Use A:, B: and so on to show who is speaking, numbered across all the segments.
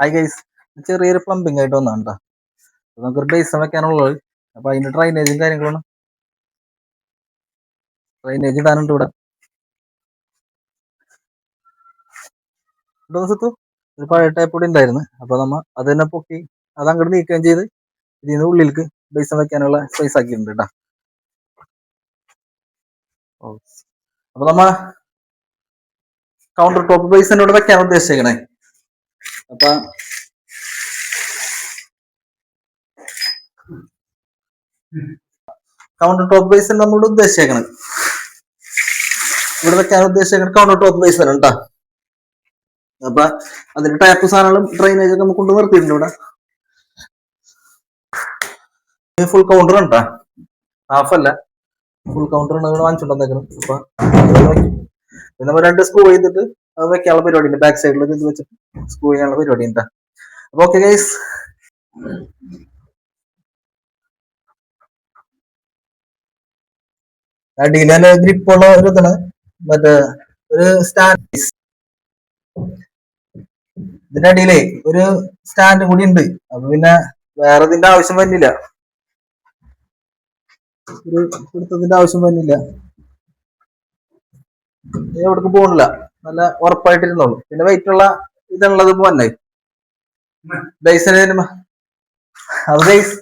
A: Hi guys, ചെറിയൊരു plumbing ആയിട്ട് വന്നാണ് കേട്ടോ. നമുക്കൊരു ബേസ് വെക്കാനുള്ളത്. അപ്പൊ അതിന് ഡ്രൈനേജും കാര്യങ്ങളാണ്. ഡ്രൈനേജ് ഇടാനുണ്ട് ഇവിടെ. ദിവസത്തു ഒരു പഴയ ടൈപ്പ് കൂടി ഉണ്ടായിരുന്നു. അപ്പൊ നമ്മ അത് തന്നെ പൊക്കി അത് അങ്ങോട്ട് നീക്കുകയും ചെയ്ത് ഇതിന് ഉള്ളിലേക്ക് ബേസ് വെക്കാനുള്ള സ്പേസ് ആക്കിയിട്ടുണ്ട് കേട്ടോ. അപ്പൊ നമ്മ കൗണ്ടർ ടോപ്പ് ബേസിന്റെ കൂടെ വെക്കാൻ ഉദ്ദേശിക്കണേ. അപ്പൊ കൗണ്ടർ ടോപ്പ് ബേസ് നമ്മളോട് ഉദ്ദേശിച്ചേക്കണത് ഇവിടെ വെക്കാൻ ഉദ്ദേശിക്കുന്നത് കൗണ്ടർ ടോപ്പ് ബേസ് ആണ് കേട്ടോ. അപ്പൊ അതിന്റെ ടാപ്പ് സാധനങ്ങളും ഡ്രൈനേജ് ഒക്കെ നമുക്ക് കൊണ്ട് നിർത്തിയിട്ടുണ്ട് ഇവിടെ. ഫുൾ കൗണ്ടർ ഉണ്ടാ, ഹാഫ് അല്ല, ഫുൾ കൗണ്ടർ വാങ്ങിച്ചിട്ടുണ്ടെന്നേക്കണം. അപ്പൊ നമ്മൾ 2 സ്ക്രൂ ചെയ്തിട്ട് വെക്കാനുള്ള പരിപാടി ഉണ്ട്. ബാക്ക് സൈഡിൽ ഇത് വെച്ചിട്ട് സ്ക്രൂ ചെയ്യാനുള്ള പരിപാടി ഉണ്ടാ. അപ്പൊ ഓക്കെ ഗൈസ്, അടിയിലെ ഗ്രിപ്പുള്ള ഒരു ഇതാണ്, മറ്റേ ഒരു സ്റ്റാൻഡ്. ഇതിന്റെ അടിയിലേ ഒരു സ്റ്റാൻഡ് കൂടി ഉണ്ട്. അപ്പൊ പിന്നെ വേറെ ഇതിന്റെ ആവശ്യം വരുന്നില്ല, ഒരു പിടുത്തത്തിന്റെ ആവശ്യം വരുന്നില്ല. എവിടേക്ക് പോകണില്ല, നല്ല ഉറപ്പായിട്ടിരുന്നോളൂ. പിന്നെ വെയിറ്റ് ഉള്ള ഇതുള്ളത് പോന്നെ ബേസിന്. അത് ബേസ്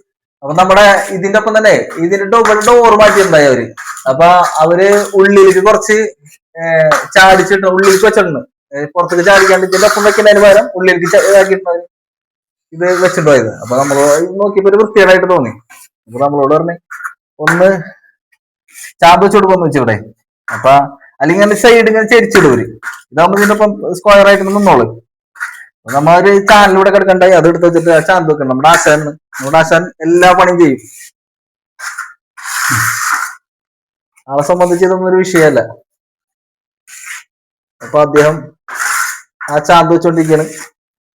A: അപ്പൊ നമ്മുടെ ഇതിന്റെ ഒപ്പം തന്നെ ഇതിന്റെ ഡോർ മാറ്റിയിട്ടുണ്ടായി അവര്. അപ്പൊ അവര് ഉള്ളിലേക്ക് കുറച്ച് ചാടിച്ചിട്ട് ഉള്ളിലേക്ക് വെച്ചിട്ടുണ്ട്. പുറത്തേക്ക് ചാടിക്കാണ്ട് ഇതിന്റെ ഒപ്പം വെക്കുന്നതിന് പകരം ഉള്ളിലേക്ക് ആക്കിയിട്ടുണ്ടായി ഇത് വെച്ചിട്ടുണ്ടായത്. അപ്പൊ നമ്മള് നോക്കിയപ്പോ ഒരു വൃത്തികേടായിട്ട് തോന്നി. അപ്പൊ നമ്മളോട് പറഞ്ഞു ഒന്ന് ചാമ്പ് വെച്ച് കൊടുക്കുമെന്ന് വെച്ചിവിടെ. അപ്പൊ അല്ലെങ്കിൽ അങ്ങനെ സൈഡ് ഇങ്ങനെ ചെരിച്ചിടൂര്. ഇതാകുമ്പോ ഇതിന്റെ ഒപ്പം സ്ക്വയർ ആയിട്ട് നിന്നോളൂ. നമ്മളൊരു ചാനലിലൂടെ കിടക്കണ്ടായി, അത് എടുത്ത് വെച്ചിട്ട് ചാന്ത് വെക്കണം. നമ്മുടെ ആശാൻ എല്ലാ പണിയും ചെയ്യും. ആളെ സംബന്ധിച്ച് ഇതൊന്നും ഒരു വിഷയമല്ല. അപ്പൊ അദ്ദേഹം ആ ചാന്ത് വെച്ചോണ്ടിരിക്കാണ്.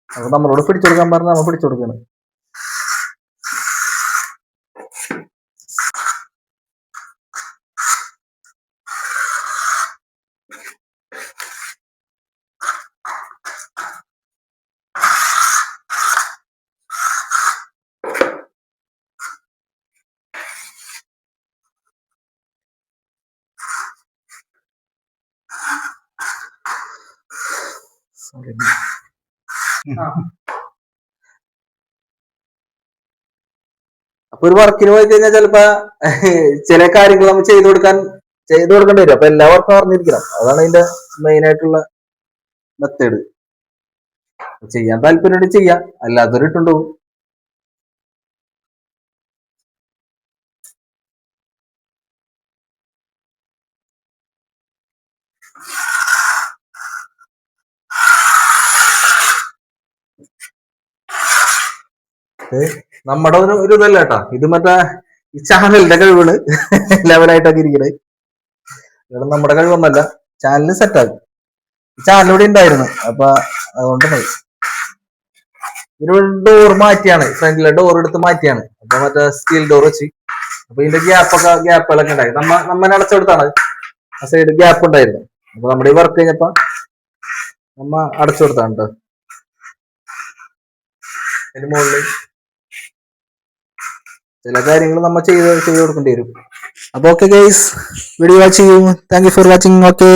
A: അപ്പൊ നമ്മളോട് പിടിച്ചു കൊടുക്കാൻ പറഞ്ഞാൽ നമ്മൾ പിടിച്ചു കൊടുക്കണം. അപ്പൊ ഒരു വർക്കിന് പോയി കഴിഞ്ഞാൽ ചിലപ്പോ ചില കാര്യങ്ങൾ നമ്മൾ ചെയ്തു കൊടുക്കേണ്ടി വരും. അപ്പൊ എല്ലാ വർക്കും അറിഞ്ഞിരിക്കണം. അതാണ് അതിന്റെ മെയിൻ ആയിട്ടുള്ള മെത്തേഡ്. ചെയ്യാൻ താല്പര്യം ചെയ്യാം, അല്ലാത്തൊരു ഇട്ടുണ്ടാവും. നമ്മുടെ ഒരു ഇതല്ല കേട്ടാ, ഇത് മറ്റേ ഈ ചാനലിന്റെ കഴിവാണ് ലെവലായിട്ടൊക്കെ ഇരിക്കണേ. ഇവിടെ നമ്മുടെ കഴിവൊന്നല്ല, ചാനൽ സെറ്റാകും. ചാനലിവിടെ ഉണ്ടായിരുന്നു. അപ്പൊ അതുകൊണ്ട് ഇതിന് ഡോർ മാറ്റിയാണ്, ഫ്രണ്ടിലെ ഡോർ എടുത്ത് മാറ്റിയാണ്. അപ്പൊ മറ്റേ സ്റ്റീൽ ഡോർ വെച്ച് അപ്പൊ ഇതിന്റെ ഗ്യാപ്പുകളൊക്കെ ഉണ്ടായി. നമ്മനെ അടച്ചുകൊടുത്താണ്. ആ സൈഡ് ഗ്യാപ്പ് ഉണ്ടായിരുന്നു. അപ്പൊ നമ്മുടെ ഈ വർക്ക് കഴിഞ്ഞപ്പോ നമ്മ അടച്ചു കൊടുത്താണ് കേട്ടോ. അതിന് മുകളിൽ ചില കാര്യങ്ങൾ നമ്മൾ ചെയ്ത് കൊടുക്കേണ്ടി വരും. അപ്പൊ ഓക്കെ ഗൈസ്, വീഡിയോ വാച്ച് ചെയ്യൂ. Thank you for watching. Okay.